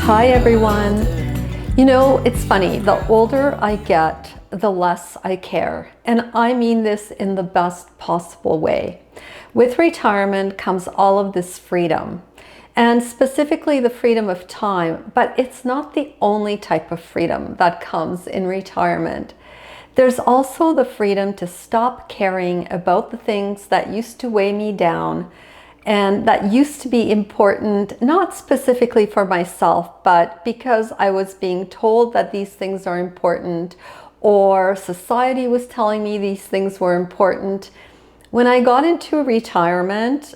Hi everyone. You know, it's funny, the older I get, the less I care. And I mean this in the best possible way. With retirement comes all of this freedom, and specifically the freedom of time, but it's not the only type of freedom that comes in retirement. There's also the freedom to stop caring about the things that used to weigh me down and that used to be important, not specifically for myself, but because I was being told that these things are important, or society was telling me these things were important. When I got into retirement,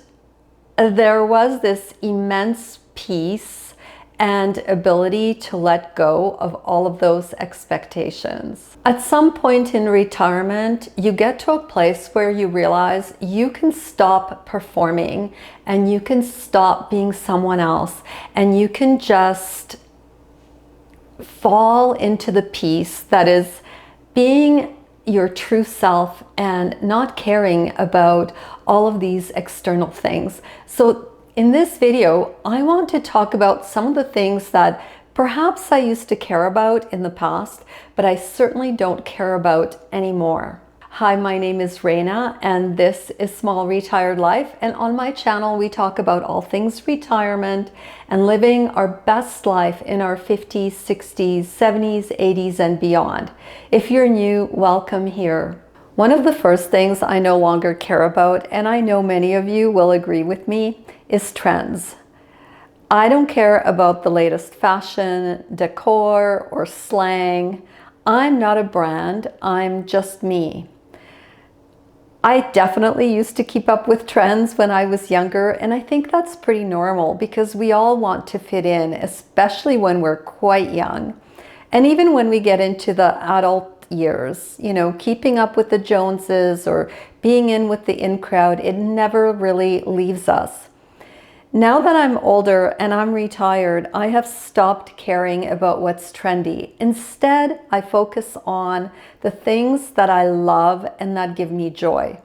there was this immense peace and ability to let go of all of those expectations. At some point in retirement, you get to a place where you realize you can stop performing and you can stop being someone else, and you can just fall into the peace that is being your true self and not caring about all of these external things. So in this video, I want to talk about some of the things that perhaps I used to care about in the past, but I certainly don't care about anymore. Hi, my name is Raina, and this is Small Retired Life. And on my channel, we talk about all things retirement and living our best life in our 50s, 60s, 70s, 80s, and beyond. If you're new, welcome here. One of the first things I no longer care about, and I know many of you will agree with me, is trends. I don't care about the latest fashion, decor, or slang. I'm not a brand, I'm just me. I definitely used to keep up with trends when I was younger, and I think that's pretty normal because we all want to fit in, especially when we're quite young. And even when we get into the adult years, you know, keeping up with the Joneses or being in with the in crowd, it never really leaves us. Now that I'm older and I'm retired, I have stopped caring about what's trendy. Instead, I focus on the things that I love and that give me joy.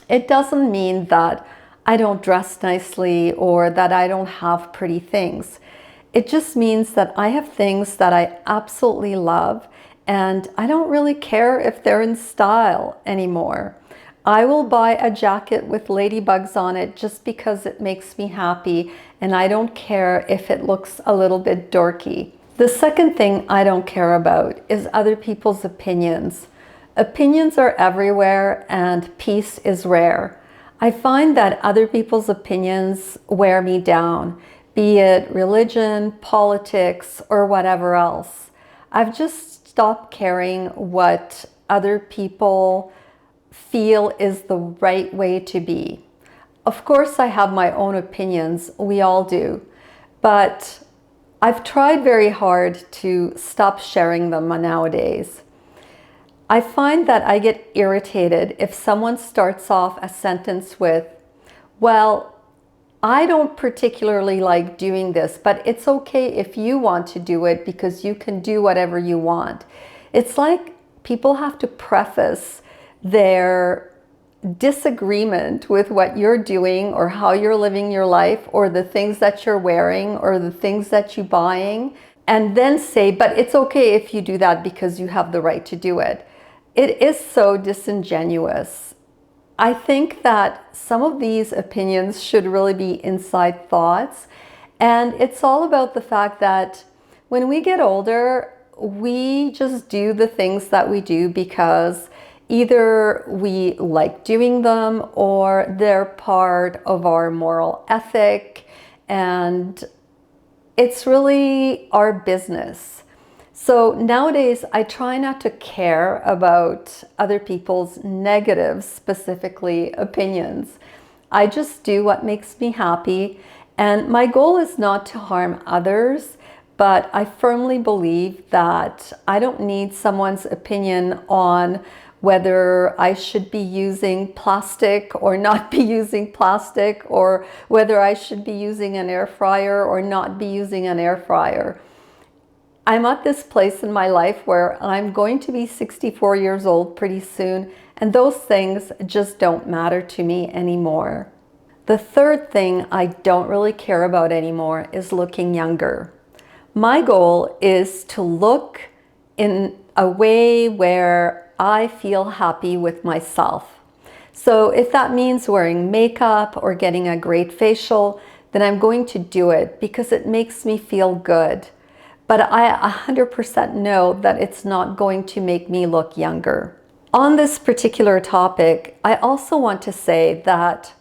It doesn't mean that I don't dress nicely or that I don't have pretty things. It just means that I have things that I absolutely love, and I don't really care if they're in style anymore. I will buy a jacket with ladybugs on it just because it makes me happy, and I don't care if it looks a little bit dorky. The second thing I don't care about is other people's opinions. Opinions are everywhere, and peace is rare. I find that other people's opinions wear me down, be it religion, politics, or whatever else. I've just stopped caring what other people feel is the right way to be. Of course, I have my own opinions, we all do, but I've tried very hard to stop sharing them nowadays. I find that I get irritated if someone starts off a sentence with, well, I don't particularly like doing this, but it's okay if you want to do it because you can do whatever you want. It's like people have to preface their disagreement with what you're doing or how you're living your life or the things that you're wearing or the things that you're buying, and then say, but it's okay if you do that because you have the right to do it. It is so disingenuous. I think that some of these opinions should really be inside thoughts, and it's all about the fact that when we get older, we just do the things that we do because either we like doing them or they're part of our moral ethic, and it's really our business. So nowadays, I try not to care about other people's negative, specifically opinions. I just do what makes me happy, and my goal is not to harm others, but I firmly believe that I don't need someone's opinion on whether I should be using plastic or not be using plastic, or whether I should be using an air fryer or not be using an air fryer. I'm at this place in my life where I'm going to be 64 years old pretty soon, and those things just don't matter to me anymore. The third thing I don't really care about anymore is looking younger. My goal is to look in a way where I feel happy with myself. So if that means wearing makeup or getting a great facial, then I'm going to do it because it makes me feel good. But I 100% know that it's not going to make me look younger. On this particular topic, I also want to say that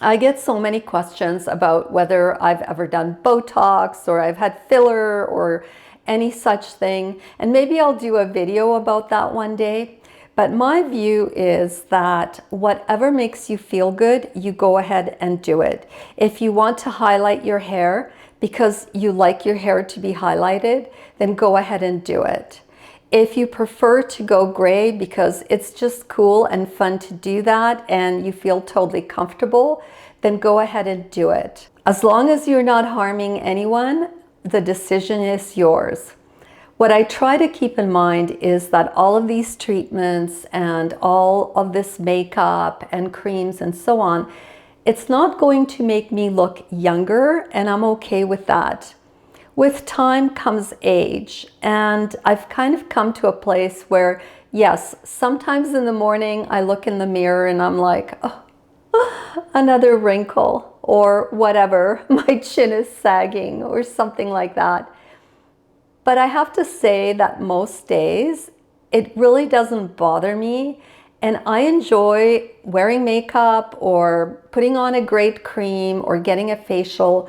I get so many questions about whether I've ever done Botox or I've had filler or any such thing. And maybe I'll do a video about that one day. But my view is that whatever makes you feel good, you go ahead and do it. If you want to highlight your hair because you like your hair to be highlighted, then go ahead and do it. If you prefer to go gray because it's just cool and fun to do that and you feel totally comfortable, then go ahead and do it. As long as you're not harming anyone, the decision is yours. What I try to keep in mind is that all of these treatments and all of this makeup and creams and so on, it's not going to make me look younger, and I'm okay with that. With time comes age, and I've kind of come to a place where, yes, sometimes in the morning I look in the mirror and I'm like, oh, another wrinkle or whatever, my chin is sagging or something like that. But I have to say that most days it really doesn't bother me, and I enjoy wearing makeup or putting on a great cream or getting a facial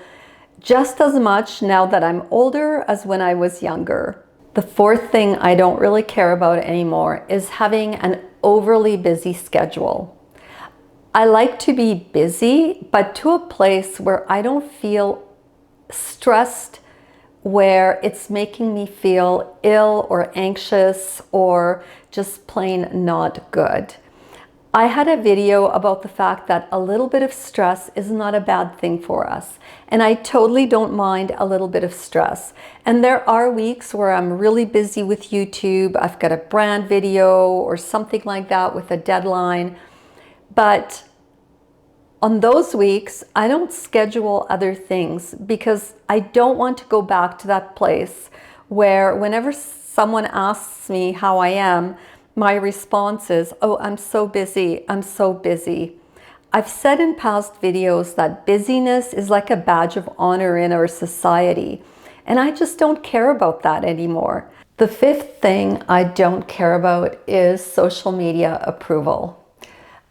just as much now that I'm older as when I was younger. The fourth thing I don't really care about anymore is having an overly busy schedule. I like to be busy, but to a place where I don't feel stressed, where it's making me feel ill or anxious or just plain not good. I had a video about the fact that a little bit of stress is not a bad thing for us. And I totally don't mind a little bit of stress. And there are weeks where I'm really busy with YouTube. I've got a brand video or something like that with a deadline. But on those weeks, I don't schedule other things because I don't want to go back to that place where whenever someone asks me how I am, my response is, oh, I'm so busy, I'm so busy. I've said in past videos that busyness is like a badge of honor in our society, and I just don't care about that anymore. The fifth thing I don't care about is social media approval.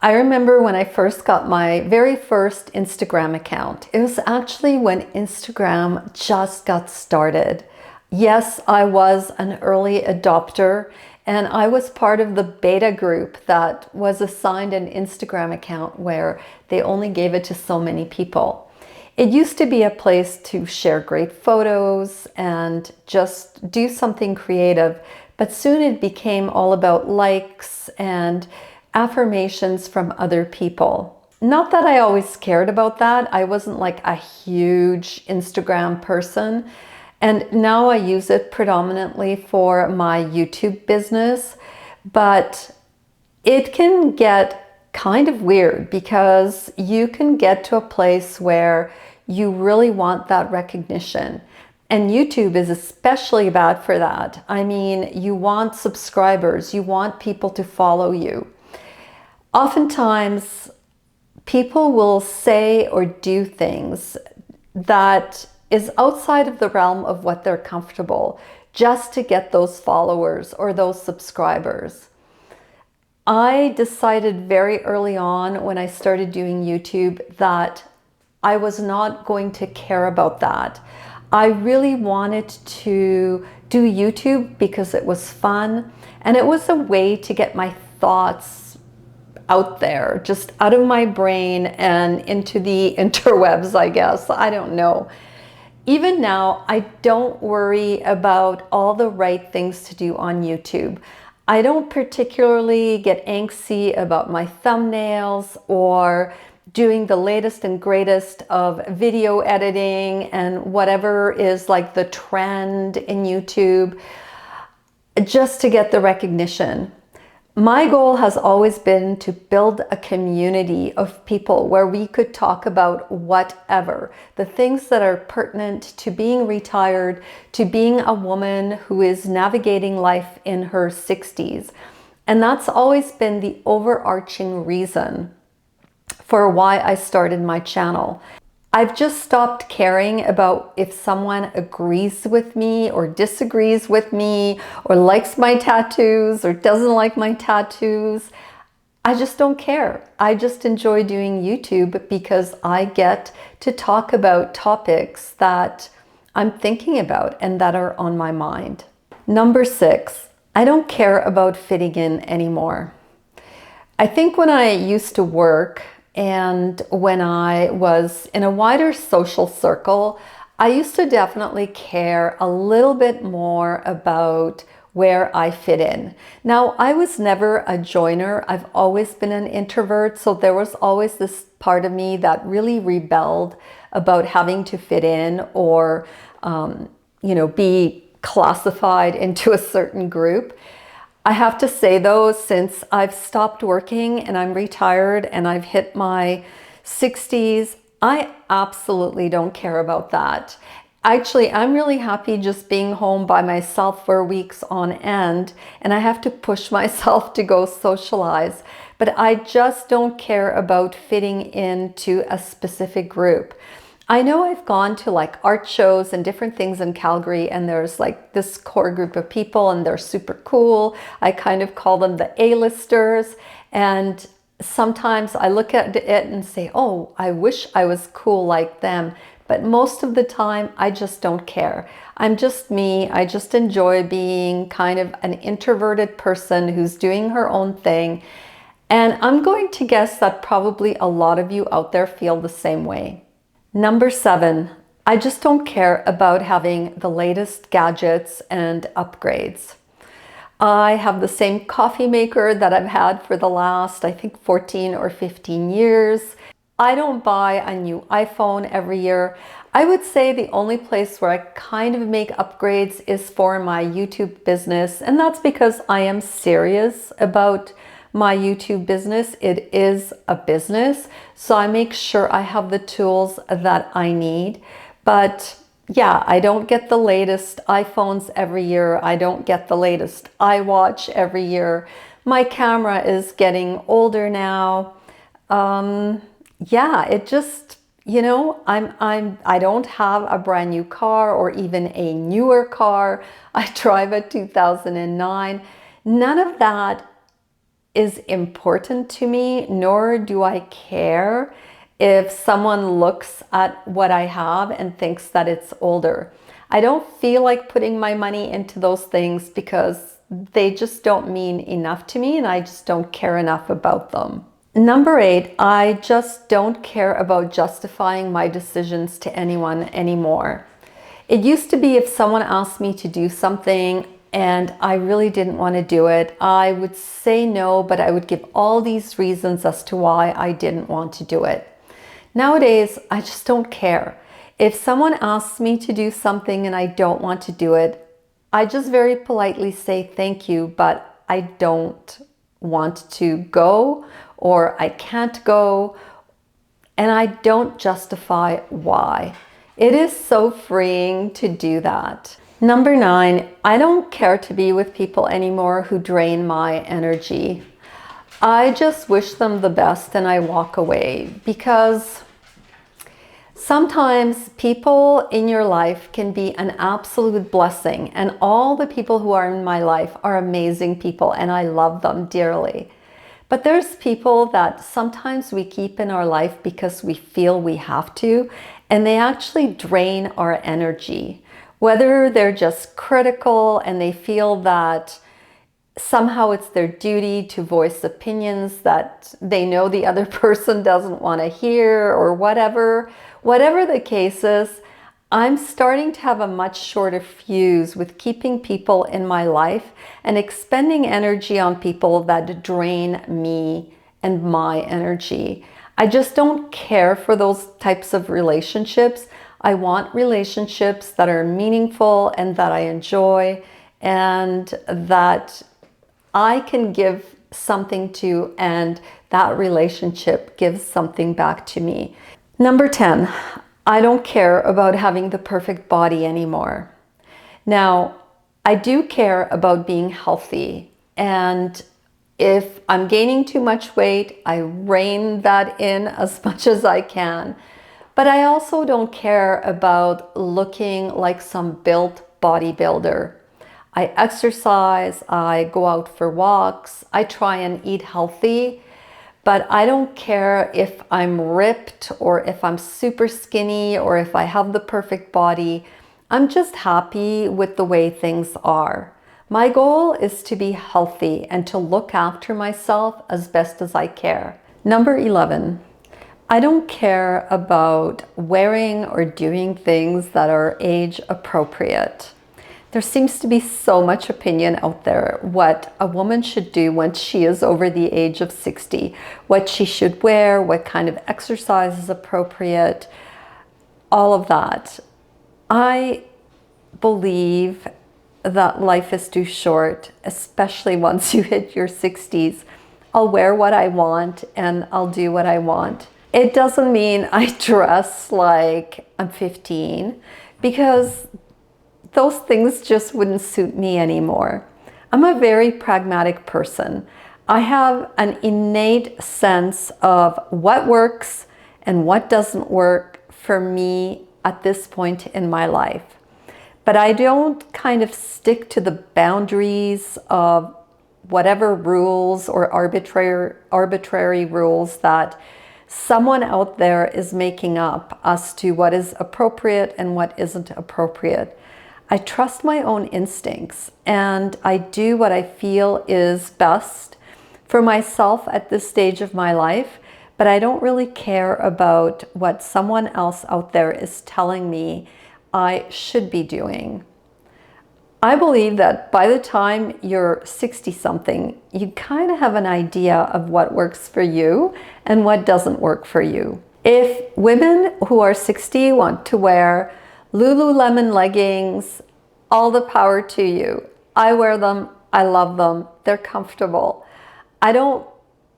I remember when I first got my very first Instagram account. It was actually when Instagram just got started. Yes, I was an early adopter, and I was part of the beta group that was assigned an Instagram account where they only gave it to so many people. It used to be a place to share great photos and just do something creative, but soon it became all about likes and affirmations from other people. Not that I always cared about that. I wasn't like a huge Instagram person. And now I use it predominantly for my YouTube business. But it can get kind of weird because you can get to a place where you really want that recognition. And YouTube is especially bad for that. I mean, you want subscribers, you want people to follow you. Oftentimes, people will say or do things that is outside of the realm of what they're comfortable just to get those followers or those subscribers. I decided very early on when I started doing YouTube that I was not going to care about that. I really wanted to do YouTube because it was fun and it was a way to get my thoughts out there, just out of my brain and into the interwebs, I guess. I don't know. Even now, I don't worry about all the right things to do on YouTube. I don't particularly get angsty about my thumbnails or doing the latest and greatest of video editing and whatever is like the trend in YouTube just to get the recognition. My goal has always been to build a community of people where we could talk about whatever, the things that are pertinent to being retired, to being a woman who is navigating life in her 60s. And that's always been the overarching reason for why I started my channel. I've just stopped caring about if someone agrees with me or disagrees with me or likes my tattoos or doesn't like my tattoos. I just don't care. I just enjoy doing YouTube because I get to talk about topics that I'm thinking about and that are on my mind. Number 6, I don't care about fitting in anymore. I think when I used to work, and when I was in a wider social circle, I used to definitely care a little bit more about where I fit in. Now, I was never a joiner. I've always been an introvert, so there was always this part of me that really rebelled about having to fit in or, be classified into a certain group. I have to say though, since I've stopped working and I'm retired and I've hit my 60s, I absolutely don't care about that. Actually, I'm really happy just being home by myself for weeks on end, and I have to push myself to go socialize. But I just don't care about fitting into a specific group. I know I've gone to like art shows and different things in Calgary, and there's like this core group of people and they're super cool. I kind of call them the A-listers. And sometimes I look at it and say, oh, I wish I was cool like them. But most of the time, I just don't care. I'm just me. I just enjoy being kind of an introverted person who's doing her own thing. And I'm going to guess that probably a lot of you out there feel the same way. Number 7, I just don't care about having the latest gadgets and upgrades. I have the same coffee maker that I've had for the last, I think, 14 or 15 years. I don't buy a new iPhone every year. I would say the only place where I kind of make upgrades is for my YouTube business, and that's because I am serious about my YouTube business. It is a business, so I make sure I have the tools that I need. But yeah, I don't get the latest iPhones every year. I don't get the latest iWatch every year. My camera is getting older now. Yeah, it just, I don't have a brand new car or even a newer car. I drive a 2009. None of that is important to me, nor do I care if someone looks at what I have and thinks that it's older. I don't feel like putting my money into those things because they just don't mean enough to me and I just don't care enough about them. Number 8, I just don't care about justifying my decisions to anyone anymore. It used to be if someone asked me to do something and I really didn't want to do it, I would say no, but I would give all these reasons as to why I didn't want to do it. Nowadays, I just don't care. If someone asks me to do something and I don't want to do it, I just very politely say thank you, but I don't want to go or I can't go, and I don't justify why. It is so freeing to do that. Number 9, I don't care to be with people anymore who drain my energy. I just wish them the best and I walk away, because sometimes people in your life can be an absolute blessing, and all the people who are in my life are amazing people and I love them dearly. But there's people that sometimes we keep in our life because we feel we have to, and they actually drain our energy. Whether they're just critical and they feel that somehow it's their duty to voice opinions that they know the other person doesn't want to hear, or whatever the case is, I'm starting to have a much shorter fuse with keeping people in my life and expending energy on people that drain me and my energy. I just don't care for those types of relationships. I want relationships that are meaningful and that I enjoy and that I can give something to, and that relationship gives something back to me. Number 10, I don't care about having the perfect body anymore. Now, I do care about being healthy, and if I'm gaining too much weight, I rein that in as much as I can. But I also don't care about looking like some built bodybuilder. I exercise, I go out for walks, I try and eat healthy, but I don't care if I'm ripped or if I'm super skinny or if I have the perfect body. I'm just happy with the way things are. My goal is to be healthy and to look after myself as best as I can. Number 11, I don't care about wearing or doing things that are age appropriate. There seems to be so much opinion out there what a woman should do when she is over the age of 60, what she should wear, what kind of exercise is appropriate, all of that. I believe that life is too short, especially once you hit your 60s. I'll wear what I want and I'll do what I want. It doesn't mean I dress like I'm 15, because those things just wouldn't suit me anymore. I'm a very pragmatic person. I have an innate sense of what works and what doesn't work for me at this point in my life. But I don't kind of stick to the boundaries of whatever rules or arbitrary rules that someone out there is making up as to what is appropriate and what isn't appropriate. I trust my own instincts and I do what I feel is best for myself at this stage of my life, but I don't really care about what someone else out there is telling me I should be doing. I believe that by the time you're 60 something, you kind of have an idea of what works for you and what doesn't work for you. If women who are 60 want to wear Lululemon leggings, all the power to you. I wear them, I love them, they're comfortable. I don't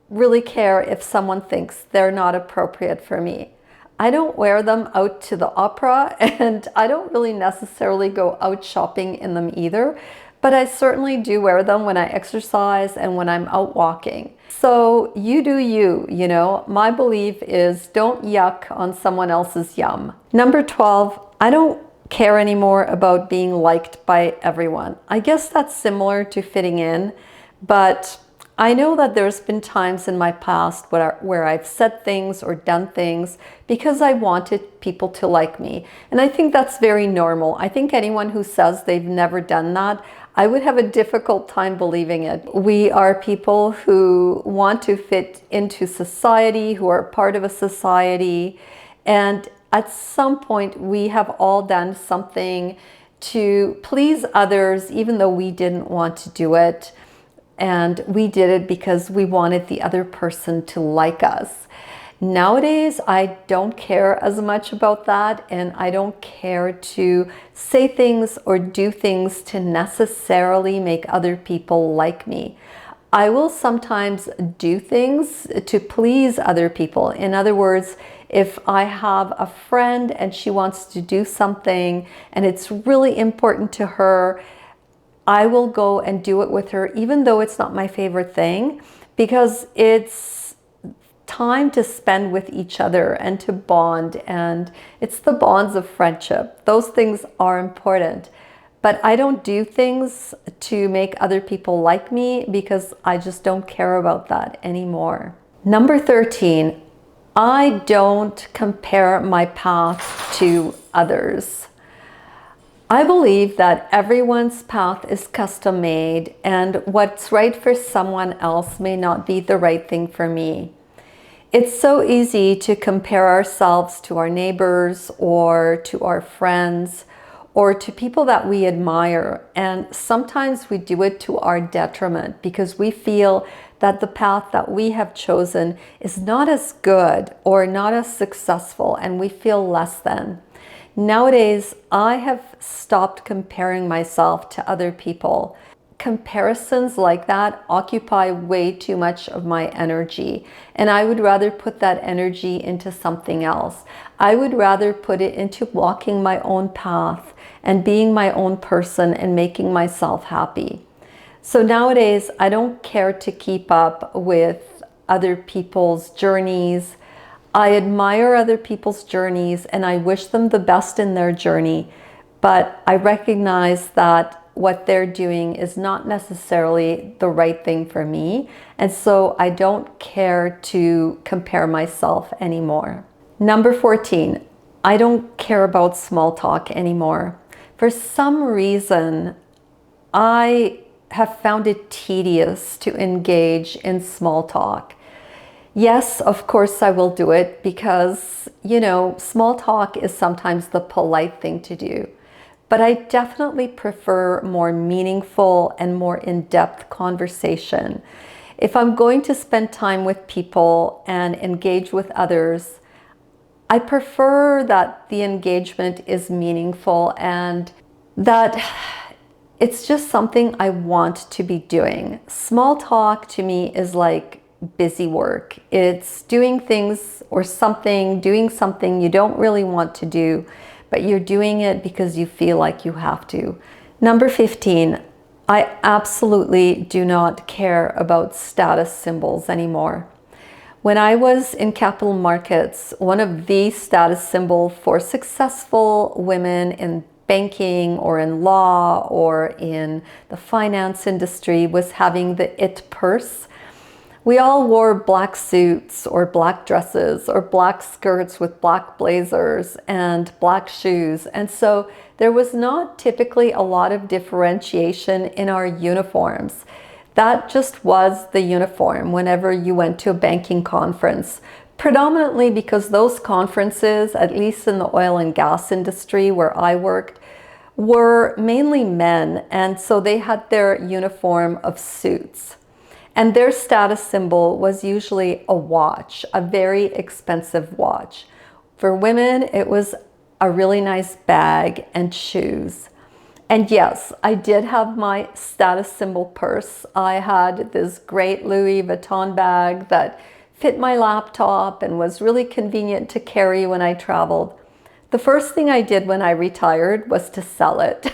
really care if someone thinks they're not appropriate for me. I don't wear them out to the opera, and I don't really necessarily go out shopping in them either, but I certainly do wear them when I exercise and when I'm out walking. So you do you, you know. My belief is don't yuck on someone else's yum. Number 12, I don't care anymore about being liked by everyone. I guess that's similar to fitting in, but I know that there's been times in my past where I've said things or done things because I wanted people to like me. And I think that's very normal. I think anyone who says they've never done that, I would have a difficult time believing it. We are people who want to fit into society, who are part of a society, and at some point we have all done something to please others, even though we didn't want to do it. And we did it because we wanted the other person to like us. Nowadays, I don't care as much about that, and I don't care to say things or do things to necessarily make other people like me. I will sometimes do things to please other people. In other words, if I have a friend and she wants to do something and it's really important to her, I will go and do it with her, even though it's not my favorite thing, because it's time to spend with each other and to bond, and it's the bonds of friendship. Those things are important, but I don't do things to make other people like me because I just don't care about that anymore. Number 13, I don't compare my path to others. I believe that everyone's path is custom made, and what's right for someone else may not be the right thing for me. It's so easy to compare ourselves to our neighbors or to our friends or to people that we admire, and sometimes we do it to our detriment because we feel that the path that we have chosen is not as good or not as successful, and we feel less than. Nowadays, I have stopped comparing myself to other people. comparisons like that occupy way too much of my energy, and I would rather put that energy into something else. I would rather put it into walking my own path and being my own person and making myself happy. So nowadays, I don't care to keep up with other people's journeys. I admire other people's journeys and I wish them the best in their journey, but I recognize that what they're doing is not necessarily the right thing for me, and so I don't care to compare myself anymore. Number 14, I don't care about small talk anymore. For some reason, I have found it tedious to engage in small talk. Yes, of course I will do it because, small talk is sometimes the polite thing to do. But I definitely prefer more meaningful and more in-depth conversation. If I'm going to spend time with people and engage with others, I prefer that the engagement is meaningful and that it's just something I want to be doing. Small talk to me is like busy work. It's doing things or doing something you don't really want to do, but you're doing it because you feel like you have to. Number 15, I absolutely do not care about status symbols anymore. When I was in capital markets, one of the status symbols for successful women in banking or in law or in the finance industry was having the IT purse. We all wore black suits or black dresses or black skirts with black blazers and black shoes. And so there was not typically a lot of differentiation in our uniforms. That just was the uniform whenever you went to a banking conference, predominantly because those conferences, at least in the oil and gas industry where I worked, were mainly men. And so they had their uniform of suits. And their status symbol was usually a watch, a very expensive watch. For women, it was a really nice bag and shoes. And yes, I did have my status symbol purse. I had this great Louis Vuitton bag that fit my laptop and was really convenient to carry when I traveled. The first thing I did when I retired was to sell it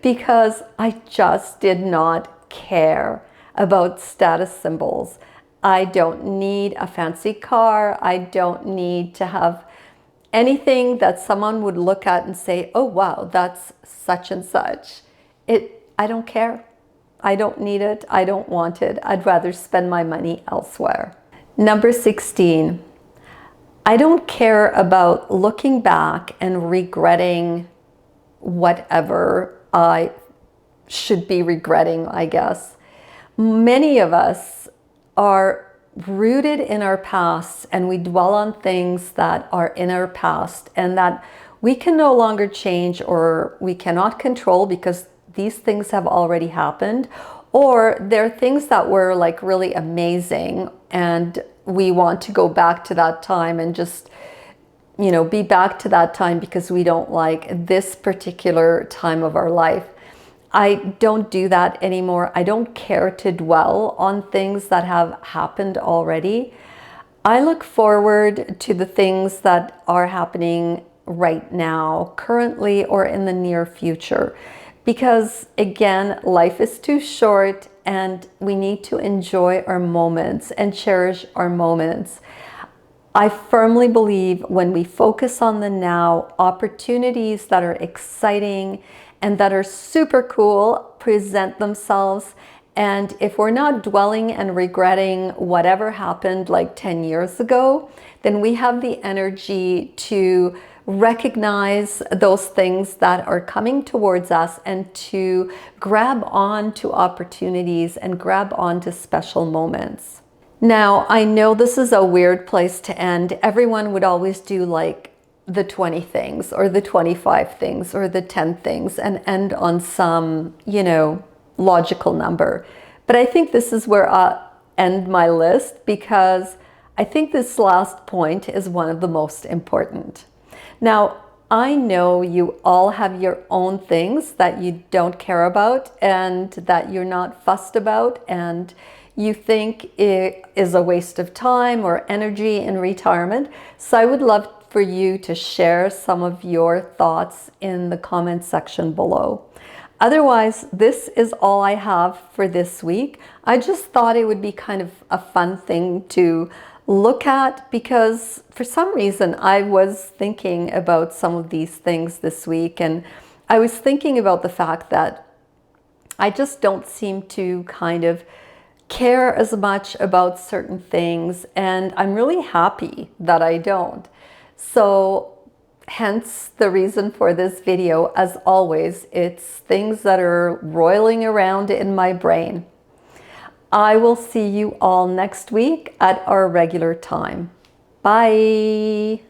because I just did not care about status symbols. I don't need a fancy car. I don't need to have anything that someone would look at and say, oh wow, that's such and such. I don't care. I don't need it. I don't want it. I'd rather spend my money elsewhere. Number 16, I don't care about looking back and regretting whatever I should be regretting, I guess. Many of us are rooted in our past and we dwell on things that are in our past and that we can no longer change or we cannot control because these things have already happened, or they're things that were like really amazing and we want to go back to that time and just be back to that time because we don't like this particular time of our life. I don't do that anymore. I don't care to dwell on things that have happened already. I look forward to the things that are happening right now, currently or in the near future, because again, life is too short and we need to enjoy our moments and cherish our moments. I firmly believe when we focus on the now, opportunities that are exciting and that are super cool present themselves. And if we're not dwelling and regretting whatever happened like 10 years ago, then we have the energy to recognize those things that are coming towards us and to grab on to opportunities and grab on to special moments. Now, I know this is a weird place to end. Everyone would always do like the 20 things or the 25 things or the 10 things and end on some, logical number. But I think this is where I'll end my list because I think this last point is one of the most important. Now, I know you all have your own things that you don't care about and that you're not fussed about, and you think it is a waste of time or energy in retirement. So I would love for you to share some of your thoughts in the comment section below. Otherwise, this is all I have for this week. I just thought it would be kind of a fun thing to look at, because for some reason I was thinking about some of these things this week, and I was thinking about the fact that I just don't seem to kind of care as much about certain things, and I'm really happy that I don't. So hence the reason for this video. As always, it's things that are roiling around in my brain. I will see you all next week at our regular time. Bye.